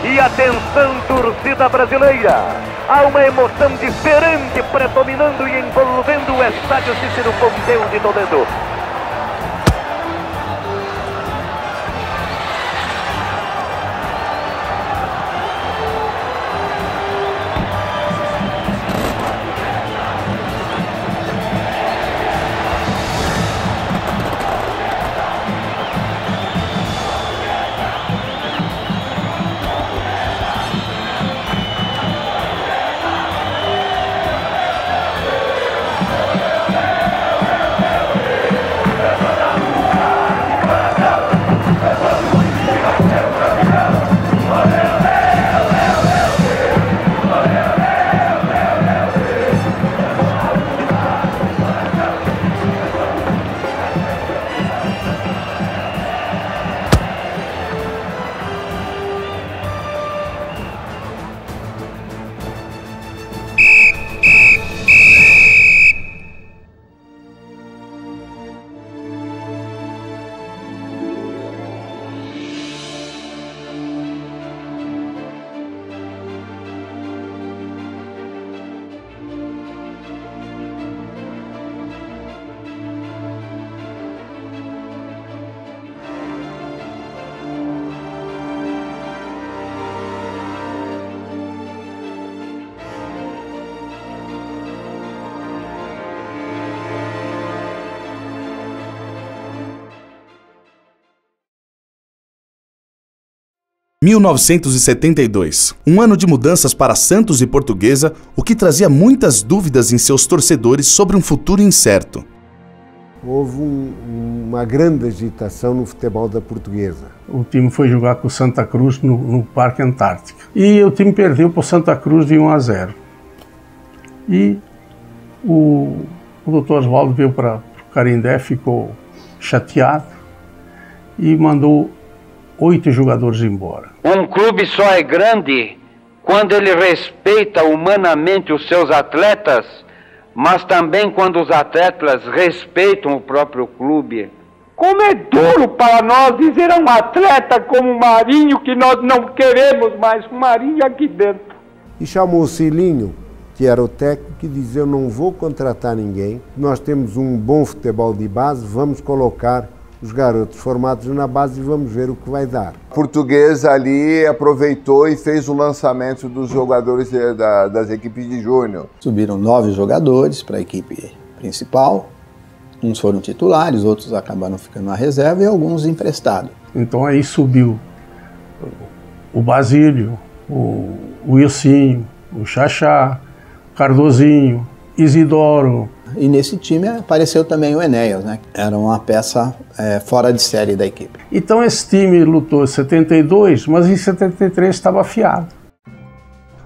E atenção, torcida brasileira! Há uma emoção diferente predominando e envolvendo o estádio Cícero Pompeu de Toledo. Em 1972, um ano de mudanças para Santos e Portuguesa, o que trazia muitas dúvidas em seus torcedores sobre um futuro incerto. Houve uma grande agitação no futebol da Portuguesa. O time foi jogar com o Santa Cruz no Parque Antártica. E o time perdeu para o Santa Cruz de 1-0. E o Dr. Oswaldo veio para o Canindé, ficou chateado e mandou 8 jogadores embora. Um clube só é grande quando ele respeita humanamente os seus atletas, mas também quando os atletas respeitam o próprio clube. Como é duro para nós dizer a um atleta como o Marinho que nós não queremos mais o Marinho aqui dentro. E chamou o Cilinho, que era o técnico, e disse: eu não vou contratar ninguém, nós temos um bom futebol de base, vamos colocar os garotos formados na base e vamos ver o que vai dar. A Portuguesa ali aproveitou e fez o lançamento dos jogadores das equipes de júnior. Subiram 9 jogadores para a equipe principal, uns foram titulares, outros acabaram ficando na reserva e alguns emprestados. Então aí subiu o Basílio, o Wilsinho, o Xaxá, o Cardozinho, Isidoro. E nesse time apareceu também o Enéas, né? Era uma peça fora de série da equipe. Então esse time lutou em 72, mas em 73 estava afiado.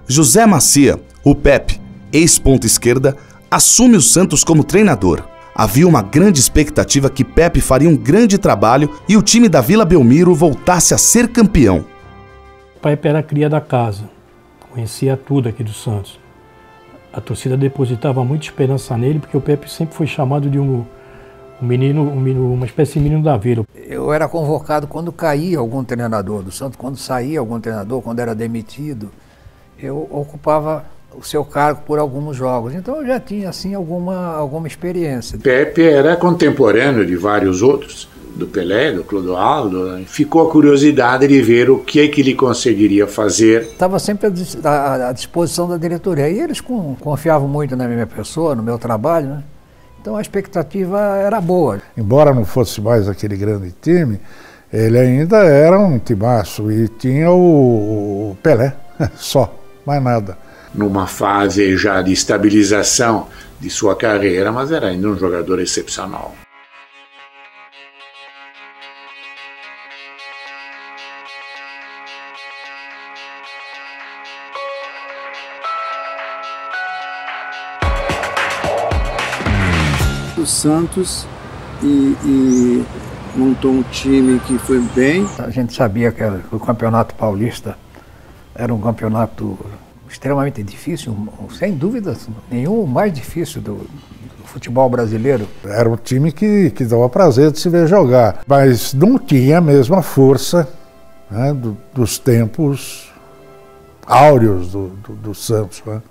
José Macia, o Pepe, ex-ponta esquerda, assume o Santos como treinador. Havia uma grande expectativa que Pepe faria um grande trabalho e o time da Vila Belmiro voltasse a ser campeão. O Pepe era a cria da casa, conhecia tudo aqui do Santos. A torcida depositava muita esperança nele, porque o Pepe sempre foi chamado de uma espécie de menino da vila. Eu era convocado quando caía algum treinador do Santos, quando saía algum treinador, quando era demitido. Eu ocupava o seu cargo por alguns jogos, então eu já tinha assim alguma experiência. Pepe era contemporâneo de vários outros, do Pelé, do Clodoaldo. Ficou a curiosidade de ver o que ele conseguiria fazer. Estava sempre à disposição da diretoria e eles confiavam muito na minha pessoa, no meu trabalho, né? Então a expectativa era boa. Embora não fosse mais aquele grande time, ele ainda era um timaço e tinha o Pelé, só, mais nada. Numa fase já de estabilização de sua carreira, mas era ainda um jogador excepcional. o Santos e montou um time que foi bem. A gente sabia que o Campeonato Paulista era um campeonato extremamente difícil, sem dúvida nenhum, o mais difícil do futebol brasileiro. Era um time que dava prazer de se ver jogar, mas não tinha a mesma força, né, dos tempos áureos do Santos, né?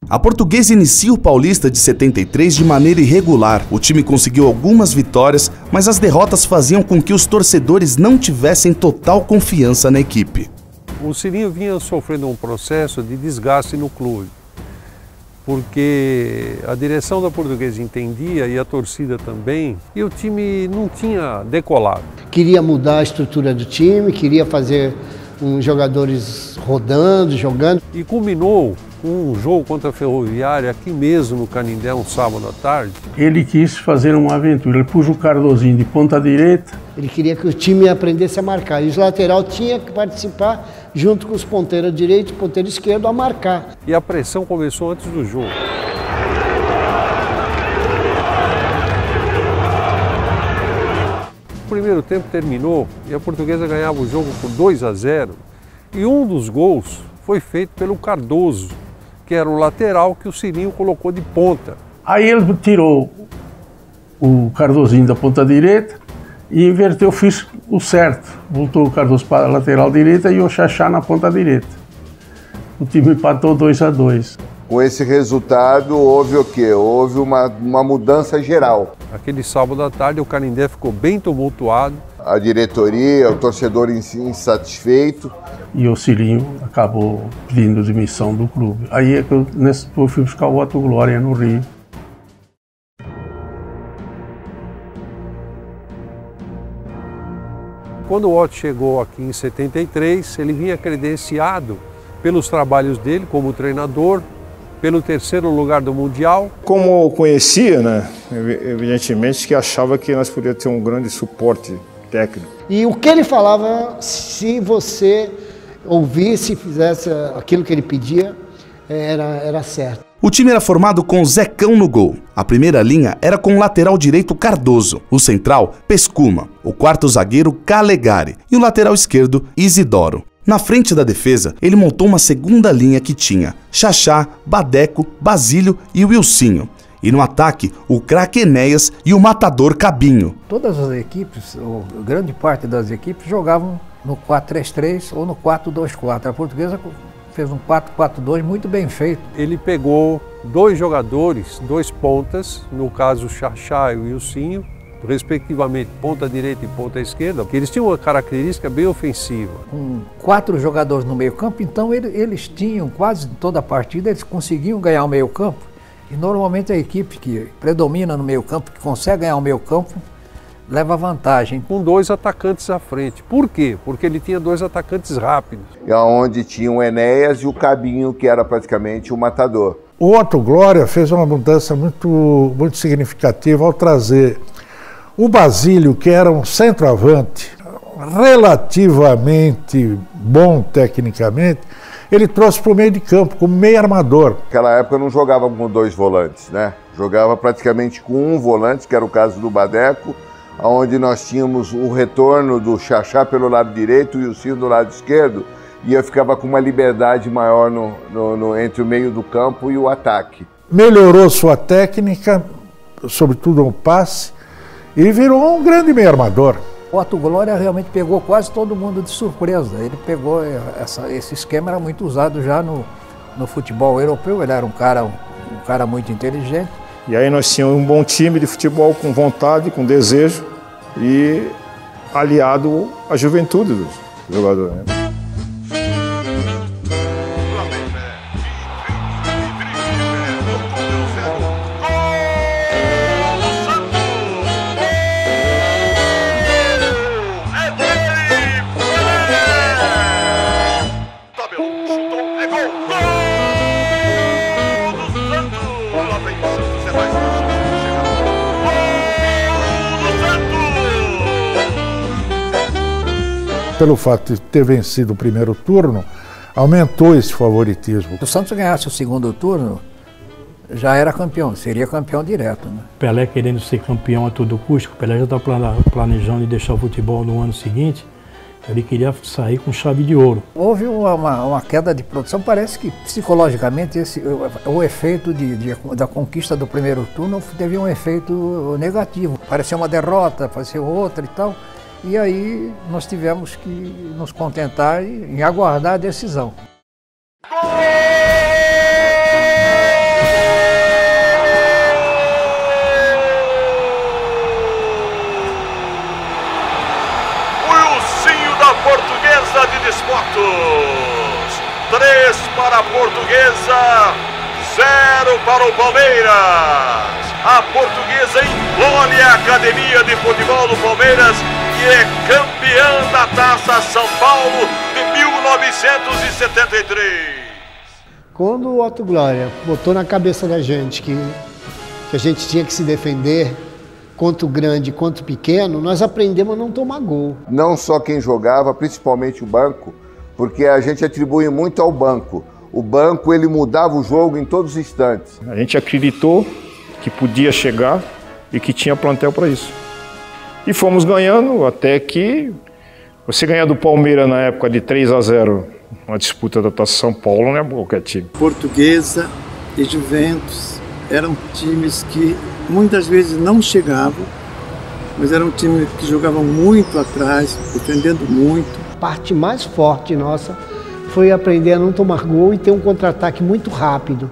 A Portuguesa inicia o Paulista de 73 de maneira irregular. O time conseguiu algumas vitórias, mas as derrotas faziam com que os torcedores não tivessem total confiança na equipe. O Cilinho vinha sofrendo um processo de desgaste no clube, porque a direção da Portuguesa entendia e a torcida também, e o time não tinha decolado. Queria mudar a estrutura do time, queria fazer uns jogadores rodando, jogando. E culminou com um jogo contra a Ferroviária aqui mesmo no Canindé, um sábado à tarde. Ele quis fazer uma aventura, ele pôs o Cardozinho de ponta direita. Ele queria que o time aprendesse a marcar, e os lateral tinha que participar junto com os ponteiros direito e ponteiro esquerdo a marcar. E a pressão começou antes do jogo. O primeiro tempo terminou e a Portuguesa ganhava o jogo por 2-0, e um dos gols foi feito pelo Cardoso, que era o lateral que o Cilinho colocou de ponta. Aí ele tirou o Cardozinho da ponta direita e inverteu, fiz o certo. Voltou o Cardoso para a lateral direita e o Xaxá na ponta direita. O time empatou 2-2. Com esse resultado, houve o quê? Houve uma mudança geral. Aquele sábado à tarde, o Canindé ficou bem tumultuado. A diretoria, o torcedor insatisfeito. E o Cilinho acabou pedindo demissão do clube. Aí é que eu fui buscar o Otto Glória no Rio. Quando o Otto chegou aqui em 73, ele vinha credenciado pelos trabalhos dele como treinador, pelo terceiro lugar do Mundial. Como eu conhecia, né, evidentemente que achava que nós poderíamos ter um grande suporte técnico. E o que ele falava, se você ouvisse e fizesse aquilo que ele pedia, era certo. O time era formado com Zecão no gol. A primeira linha era com o lateral direito Cardoso, o central Pescuma, o quarto zagueiro Calegari e o lateral esquerdo Isidoro. Na frente da defesa, ele montou uma segunda linha que tinha Xaxá, Badeco, Basílio e Wilsinho. E no ataque, o craque Enéas e o matador Cabinho. Todas as equipes, ou grande parte das equipes, jogavam no 4-3-3 ou no 4-2-4. A Portuguesa fez um 4-4-2 muito bem feito. Ele pegou dois jogadores, dois pontas, no caso o Xaxá e o Wilsinho, respectivamente ponta direita e ponta esquerda, que eles tinham uma característica bem ofensiva. Com 4 jogadores no meio campo, então eles tinham quase toda a partida, eles conseguiam ganhar o meio campo. E normalmente a equipe que predomina no meio campo, que consegue ganhar o meio campo, leva vantagem. Com 2 atacantes à frente. Por quê? Porque ele tinha 2 atacantes rápidos. E onde tinha o Enéas e o Cabinho, que era praticamente o matador. O Otto Glória fez uma mudança muito significativa ao trazer o Basílio, que era um centroavante relativamente bom tecnicamente, ele trouxe para o meio de campo como meio armador. Naquela época não jogava com 2 volantes, né? Jogava praticamente com 1 volante, que era o caso do Badeco, onde nós tínhamos o retorno do Xaxá pelo lado direito e o Ciro do lado esquerdo, e eu ficava com uma liberdade maior entre o meio do campo e o ataque. Melhorou sua técnica, sobretudo no passe, e virou um grande meio armador. O Otto Glória realmente pegou quase todo mundo de surpresa. Ele pegou, esse esquema era muito usado já no futebol europeu, ele era um cara muito inteligente. E aí nós tínhamos um bom time de futebol com vontade, com desejo e aliado à juventude dos jogadores, né? Pelo fato de ter vencido o primeiro turno, aumentou esse favoritismo. Se o Santos ganhasse o segundo turno, já era campeão, seria campeão direto, né? Pelé querendo ser campeão a todo custo, o Pelé já está planejando de deixar o futebol no ano seguinte, ele queria sair com chave de ouro. Houve uma queda de produção, parece que psicologicamente o efeito da conquista do primeiro turno teve um efeito negativo. Pareceu uma derrota, pareceu outra e tal, e aí nós tivemos que nos contentar em aguardar a decisão. Portuguesa de Desportos, 3 para a Portuguesa, 0 para o Palmeiras. A Portuguesa engole a Academia de Futebol do Palmeiras e é campeã da Taça São Paulo de 1973. Quando o Otto Glória botou na cabeça da gente que a gente tinha que se defender, quanto grande, quanto pequeno, nós aprendemos a não tomar gol. Não só quem jogava, principalmente o banco, porque a gente atribui muito ao banco. O banco, ele mudava o jogo em todos os instantes. A gente acreditou que podia chegar e que tinha plantel para isso. E fomos ganhando até que você ganhar do Palmeiras na época de 3-0, uma disputa da Taça São Paulo, não é qualquer time. Portuguesa e Juventus eram times que muitas vezes não chegavam, mas eram times que jogavam muito atrás, defendendo muito. A parte mais forte nossa foi aprender a não tomar gol e ter um contra-ataque muito rápido.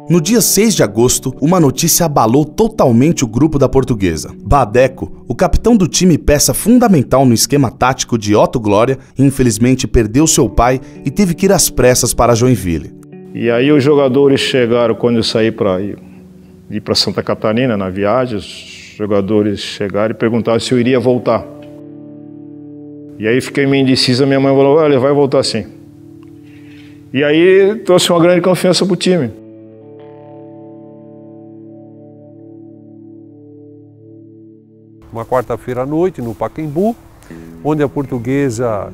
No dia 6 de agosto, uma notícia abalou totalmente o grupo da Portuguesa. Badeco, o capitão do time e peça fundamental no esquema tático de Otto Glória, infelizmente perdeu seu pai e teve que ir às pressas para Joinville. E aí os jogadores chegaram, quando eu saí para ir para Santa Catarina na viagem, os jogadores chegaram e perguntaram se eu iria voltar. E aí fiquei meio indecisa, minha mãe falou, olha, vai voltar sim. E aí trouxe uma grande confiança para o time. Uma quarta-feira à noite no Pacaembu, onde a Portuguesa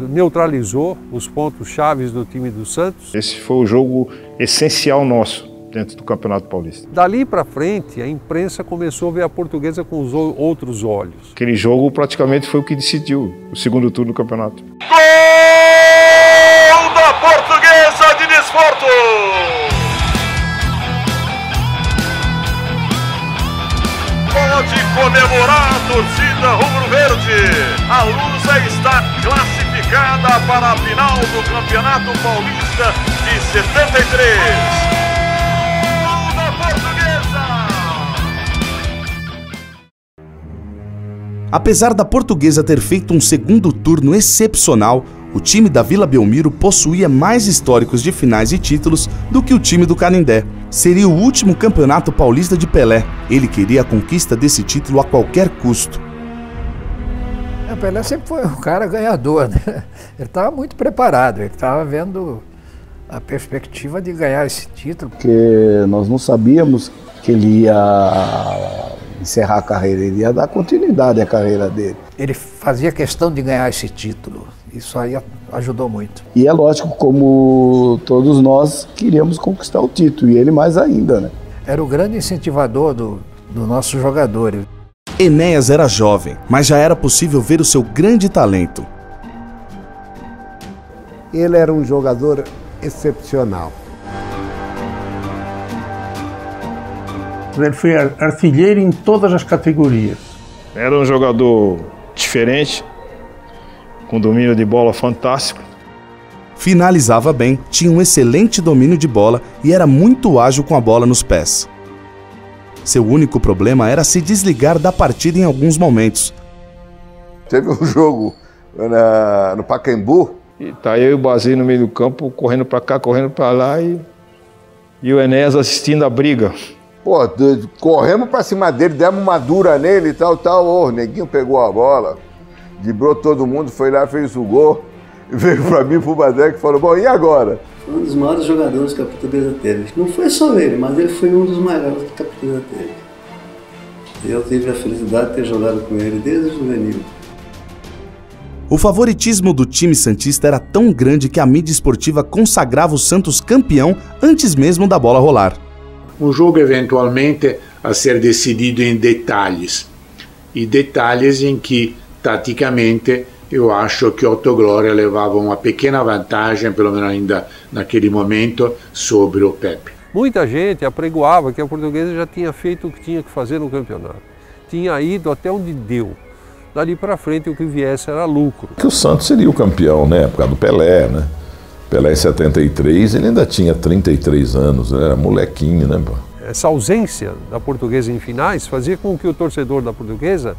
neutralizou os pontos chaves do time do Santos. Esse foi o jogo essencial nosso dentro do Campeonato Paulista. Dali para frente, a imprensa começou a ver a Portuguesa com os outros olhos. Aquele jogo praticamente foi o que decidiu o segundo turno do campeonato. Gol da Portuguesa de Desportos! Pode comemorar a torcida rubro-verde. A Lusa está classificada para a final do Campeonato Paulista de 73. Gol da Portuguesa! Apesar da Portuguesa ter feito um segundo turno excepcional, o time da Vila Belmiro possuía mais históricos de finais e títulos do que o time do Canindé. Seria o último campeonato paulista de Pelé. Ele queria a conquista desse título a qualquer custo. O Pelé sempre foi um cara ganhador, né? Ele estava muito preparado, ele estava vendo a perspectiva de ganhar esse título. Porque nós não sabíamos que ele ia encerrar a carreira, ele ia dar continuidade à carreira dele. Ele fazia questão de ganhar esse título, isso aí ajudou muito. E é lógico, como todos nós queríamos conquistar o título, e ele mais ainda, né? Era o grande incentivador do nossos jogadores. Enéas era jovem, mas já era possível ver o seu grande talento. Ele era um jogador excepcional. Ele foi artilheiro em todas as categorias. Era um jogador diferente, com domínio de bola fantástico. Finalizava bem, tinha um excelente domínio de bola e era muito ágil com a bola nos pés. Seu único problema era se desligar da partida em alguns momentos. Teve um jogo no Pacaembu. E tá eu e o Basílio no meio do campo, correndo para cá, correndo para lá, e o Enéas assistindo a briga. Pô, corremos pra cima dele, demos uma dura nele e tal. O neguinho pegou a bola, driblou todo mundo, foi lá, fez o gol. E veio pra mim, pro Badeco, e falou, bom, e agora? Foi um dos maiores jogadores que a Portuguesa teve. Não foi só ele, mas ele foi um dos maiores que a Portuguesa teve. Eu tive a felicidade de ter jogado com ele desde o juvenil. O favoritismo do time santista era tão grande que a mídia esportiva consagrava o Santos campeão antes mesmo da bola rolar. Um jogo eventualmente a ser decidido em detalhes, e detalhes em que, taticamente, eu acho que o Otto Glória levava uma pequena vantagem, pelo menos ainda naquele momento, sobre o Pepe. Muita gente apregoava que a Portuguesa já tinha feito o que tinha que fazer no campeonato. Tinha ido até onde deu. Dali para frente o que viesse era lucro. Que o Santos seria o campeão, né? Por causa do Pelé, né? Pelé em 73, ele ainda tinha 33 anos, né? Era molequinho, né? Essa ausência da Portuguesa em finais fazia com que o torcedor da Portuguesa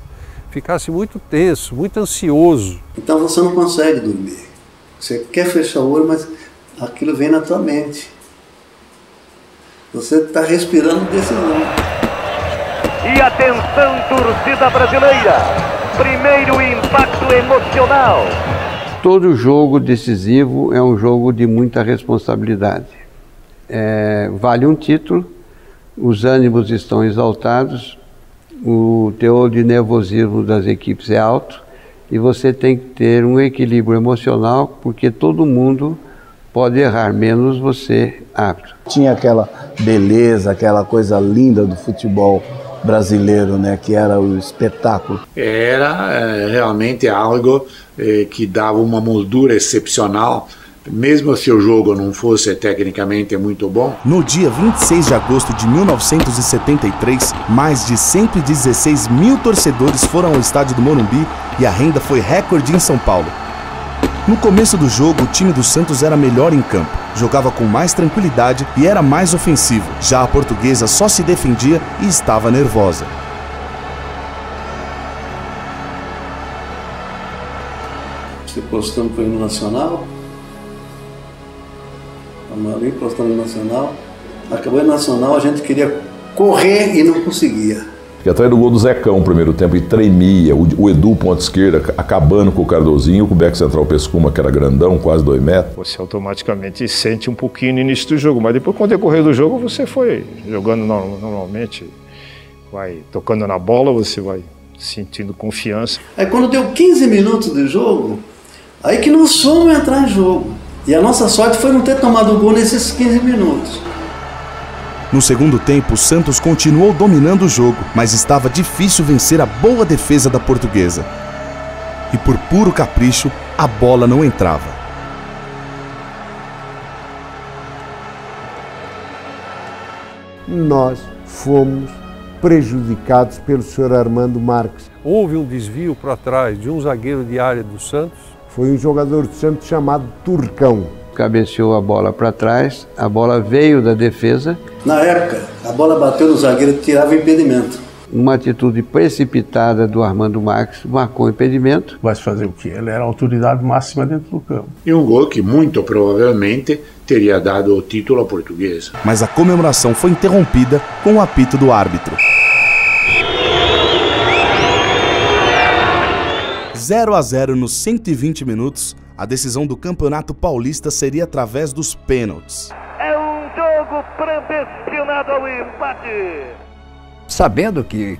ficasse muito tenso, muito ansioso. Então você não consegue dormir. Você quer fechar o olho, mas aquilo vem na tua mente. Você está respirando decisão. E atenção, torcida brasileira! Primeiro impacto emocional. Todo jogo decisivo é um jogo de muita responsabilidade. Vale um título, os ânimos estão exaltados, o teor de nervosismo das equipes é alto e você tem que ter um equilíbrio emocional, porque todo mundo pode errar, menos você, árbitro. Tinha aquela beleza, aquela coisa linda do futebol brasileiro, né, que era o espetáculo. Era realmente algo que dava uma moldura excepcional, mesmo se o jogo não fosse tecnicamente muito bom. No dia 26 de agosto de 1973, mais de 116 mil torcedores foram ao estádio do Morumbi e a renda foi recorde em São Paulo. No começo do jogo, o time do Santos era melhor em campo, jogava com mais tranquilidade e era mais ofensivo. Já a Portuguesa só se defendia e estava nervosa. Você postando para o hino nacional, ali postando no nacional, acabou o nacional, a gente queria correr e não conseguia. Fiquei atrás do gol do Zecão no primeiro tempo e tremia, o Edu ponta esquerda acabando com o Cardozinho, com o back central Pescuma, que era grandão, quase 2 metros. Você automaticamente sente um pouquinho no início do jogo, mas depois com o decorrer do jogo você foi jogando normalmente, vai tocando na bola, você vai sentindo confiança. Aí quando deu 15 minutos de jogo, aí que nós fomos entrar em jogo. E a nossa sorte foi não ter tomado o gol nesses 15 minutos. No segundo tempo, o Santos continuou dominando o jogo, mas estava difícil vencer a boa defesa da Portuguesa. E por puro capricho, a bola não entrava. Nós fomos prejudicados pelo senhor Armando Marques. Houve um desvio para trás de um zagueiro de área do Santos. Foi um jogador do Santos chamado Turcão. Cabeceou a bola para trás, a bola veio da defesa. Na época, a bola bateu no zagueiro e tirava o impedimento. Uma atitude precipitada do Armando Marques marcou o impedimento. Vai fazer o quê? Ele era a autoridade máxima dentro do campo. E um gol que muito provavelmente teria dado o título à Portuguesa. Mas a comemoração foi interrompida com o apito do árbitro. 0-0 nos 120 minutos, a decisão do Campeonato Paulista seria através dos pênaltis. É um jogo predestinado ao empate. Sabendo que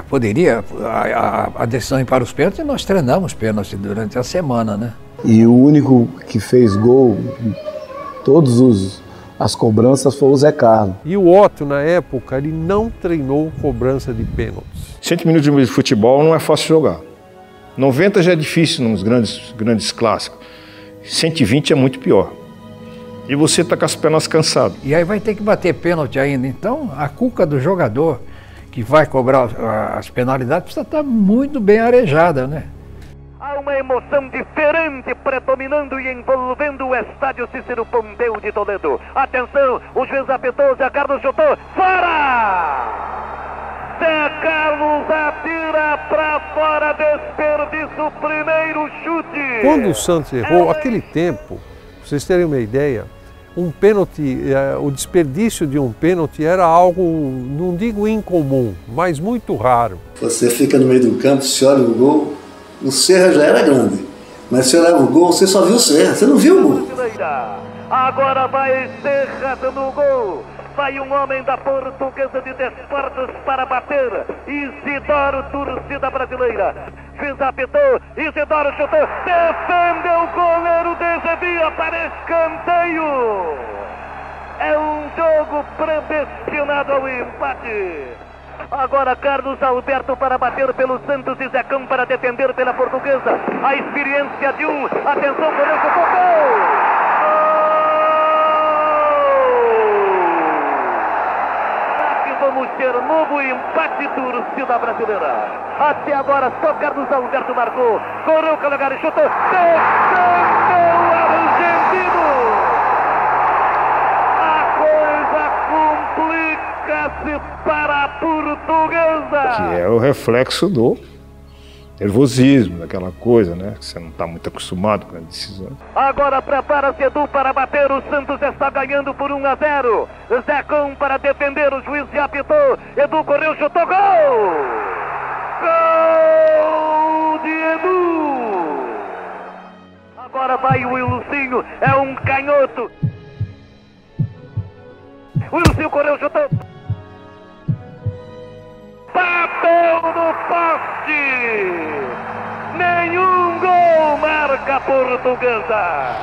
poderia a decisão ir para os pênaltis, nós treinamos pênaltis durante a semana, né? E o único que fez gol em todas as cobranças foi o Zé Carlos. E o Otto, na época, ele não treinou cobrança de pênaltis. 100 minutos de futebol não é fácil jogar. 90 já é difícil nos grandes clássicos. 120 é muito pior. E você está com as pernas cansadas. E aí vai ter que bater pênalti ainda. Então, a cuca do jogador que vai cobrar as penalidades precisa estar muito bem arejada, né? Há uma emoção diferente predominando e envolvendo o estádio Cícero Pompeu de Toledo. Atenção, o juiz apitou, Zé Carlos chutou, fora! Zé Carlos atira para fora, desperdiça o primeiro chute. Quando o Santos errou, aquele tempo, pra vocês terem uma ideia, um pênalti, o desperdício de um pênalti era algo, não digo incomum, mas muito raro. Você fica no meio do campo, você olha o gol, o Serra já era grande, mas você olhava o gol, você só viu o Serra, você não viu o gol. Agora vai Serra dando o gol. Vai um homem da Portuguesa de Desportos para bater. Isidoro, torcida brasileira. Juiz apitou, Isidoro chutou, defendeu o goleiro, desvia para escanteio. É um jogo predestinado ao empate. Agora Carlos Alberto para bater pelo Santos e Zecão para defender pela Portuguesa. A experiência de um. Atenção, goleiro, chutou, gol! Vamos ter novo empate, torcida brasileira. Até agora só Carlos Alberto marcou. Correu o Calegari, chutou. Defendeu o argentino. A coisa complica-se para a Portuguesa. Que é o reflexo do nervosismo, daquela coisa, né? Que você não está muito acostumado com a decisão. Agora prepara-se Edu para bater. O Santos está ganhando por 1-0. Zecão para defender. O juiz já apitou. Edu correu, chutou. Gol! Gol de Edu! Agora vai o Wilsinho. É um canhoto. O Wilsinho correu, chutou. Bateu no poste! Nenhum gol marca a Portuguesa!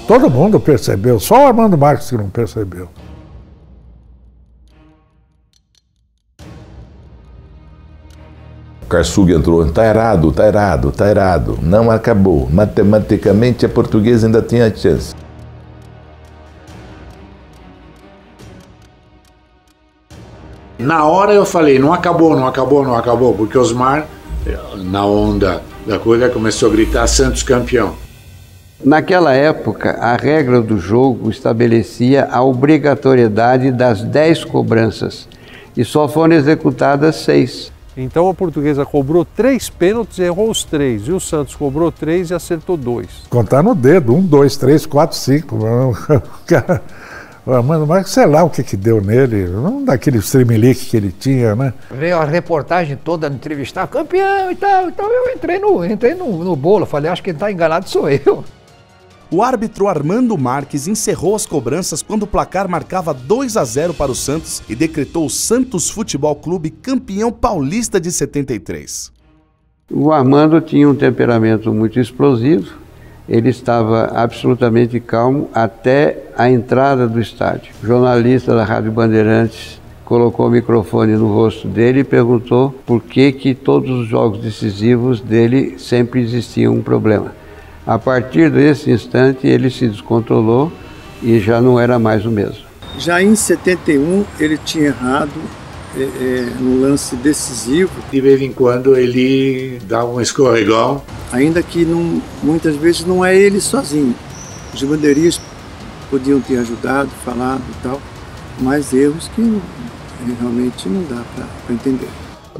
Todo mundo percebeu, só o Armando Marques que não percebeu. Karsug entrou, tá errado, não acabou. Matematicamente a Portuguesa ainda tinha chance. Na hora eu falei, não acabou, porque Osmar, na onda da coisa, começou a gritar Santos campeão. Naquela época, a regra do jogo estabelecia a obrigatoriedade das 10 cobranças e só foram executadas 6. Então a Portuguesa cobrou 3 pênaltis e errou os 3. E o Santos cobrou 3 e acertou 2. Contar no dedo, 1, 2, 3, 4, 5. Mano, mas sei lá o que deu nele, não daquele streamlink que ele tinha, né? Veio a reportagem toda entrevistar, campeão e tal. Então eu entrei no bolo, falei, acho que ele tá enganado, sou eu. O árbitro Armando Marques encerrou as cobranças quando o placar marcava 2-0 para o Santos e decretou o Santos Futebol Clube campeão paulista de 73. O Armando tinha um temperamento muito explosivo, ele estava absolutamente calmo até a entrada do estádio. O jornalista da Rádio Bandeirantes colocou o microfone no rosto dele e perguntou por que todos os jogos decisivos dele sempre existia um problema. A partir desse instante, ele se descontrolou e já não era mais o mesmo. Já em 71, ele tinha errado no lance decisivo. De vez em quando, ele dá um escorregão. Ainda que muitas vezes não é ele sozinho. Os bandeiristas podiam ter ajudado, falado e tal, mas erros que realmente não dá para entender.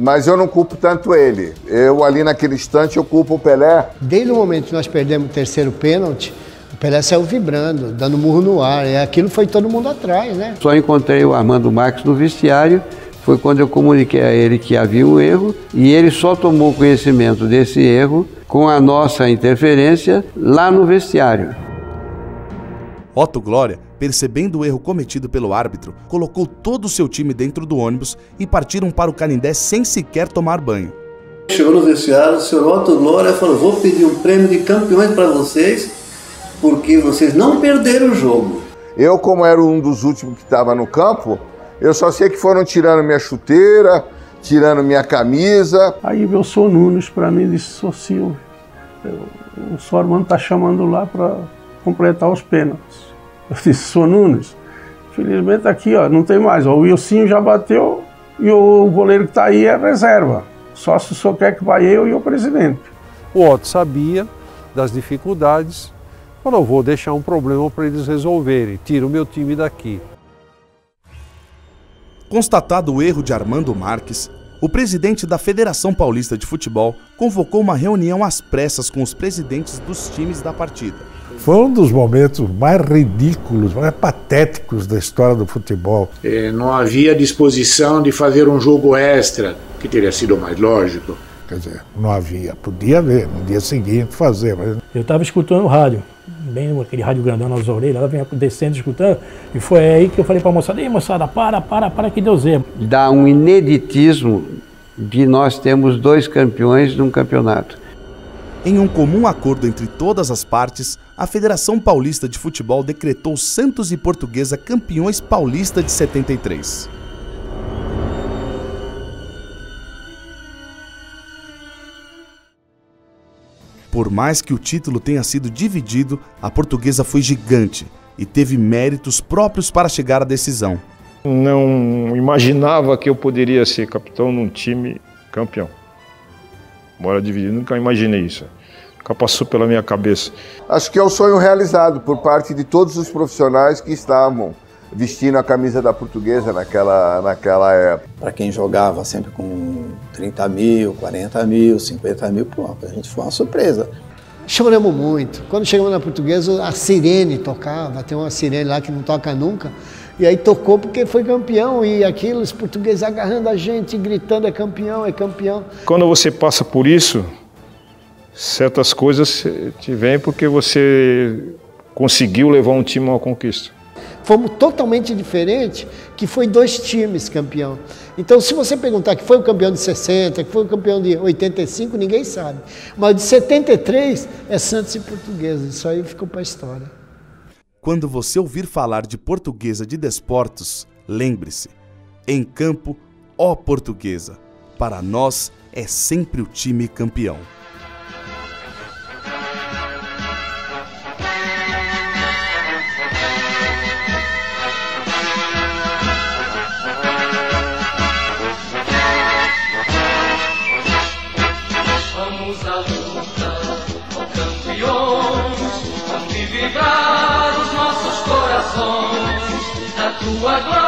Mas eu não culpo tanto ele. Eu ali naquele instante eu culpo o Pelé. Desde o momento que nós perdemos o terceiro pênalti, o Pelé saiu vibrando, dando murro no ar. E aquilo foi todo mundo atrás, né? Só encontrei o Armando Marques no vestiário, foi quando eu comuniquei a ele que havia um erro e ele só tomou conhecimento desse erro com a nossa interferência lá no vestiário. Otto Glória, percebendo o erro cometido pelo árbitro, colocou todo o seu time dentro do ônibus e partiram para o Canindé sem sequer tomar banho. Chegou no vestiário, o senhor Otto Glória falou, vou pedir um prêmio de campeões para vocês, porque vocês não perderam o jogo. Eu, como era um dos últimos que estava no campo, eu só sei que foram tirando minha chuteira, tirando minha camisa. Aí veio o Sr. Nunes para mim e disse, Sr. Silvio, o Sr. Armando está chamando lá para completar os pênaltis. Eu disse, Sr. Nunes, infelizmente aqui ó, não tem mais, ó, o Wilsinho já bateu e o goleiro que está aí é reserva. Só se o senhor quer que vá eu e o presidente. O Otto sabia das dificuldades, falou, vou deixar um problema para eles resolverem, tira o meu time daqui. Constatado o erro de Armando Marques, o presidente da Federação Paulista de Futebol convocou uma reunião às pressas com os presidentes dos times da partida. Foi um dos momentos mais ridículos, mais patéticos da história do futebol. Não havia disposição de fazer um jogo extra, que teria sido mais lógico. Quer dizer, não havia. Podia haver, no dia seguinte fazer. Mas... Eu estava escutando o rádio, bem aquele rádio grandão nas orelhas, ela vinha descendo, escutando, e foi aí que eu falei para a moçada: ei, moçada, para que Deus é. Dá um ineditismo de nós termos 2 campeões num campeonato. Em um comum acordo entre todas as partes, a Federação Paulista de Futebol decretou Santos e Portuguesa campeões paulista de 73. Por mais que o título tenha sido dividido, a Portuguesa foi gigante e teve méritos próprios para chegar à decisão. Não imaginava que eu poderia ser capitão num time campeão. Embora dividido, nunca imaginei isso. Nunca passou pela minha cabeça. Acho que é o sonho realizado por parte de todos os profissionais que estavam vestindo a camisa da Portuguesa naquela época. Para quem jogava sempre com 30 mil, 40 mil, 50 mil, pô, a gente foi uma surpresa. Choramos muito. Quando chegamos na Portuguesa, a sirene tocava, tem uma sirene lá que não toca nunca, e aí tocou porque foi campeão, e aquilo, os portugueses agarrando a gente, gritando: é campeão, é campeão. Quando você passa por isso, certas coisas te vêm porque você conseguiu levar um time a uma conquista. Fomos totalmente diferentes, que foi 2 times campeão. Então, se você perguntar que foi o campeão de 60, que foi o campeão de 85, ninguém sabe. Mas de 73 é Santos e Portuguesa, isso aí ficou para a história. Quando você ouvir falar de Portuguesa de Desportos, lembre-se: em campo, ó Portuguesa, para nós é sempre o time campeão. Vamos à luta, ó campeões, onde vibrar os nossos corações, na tua glória.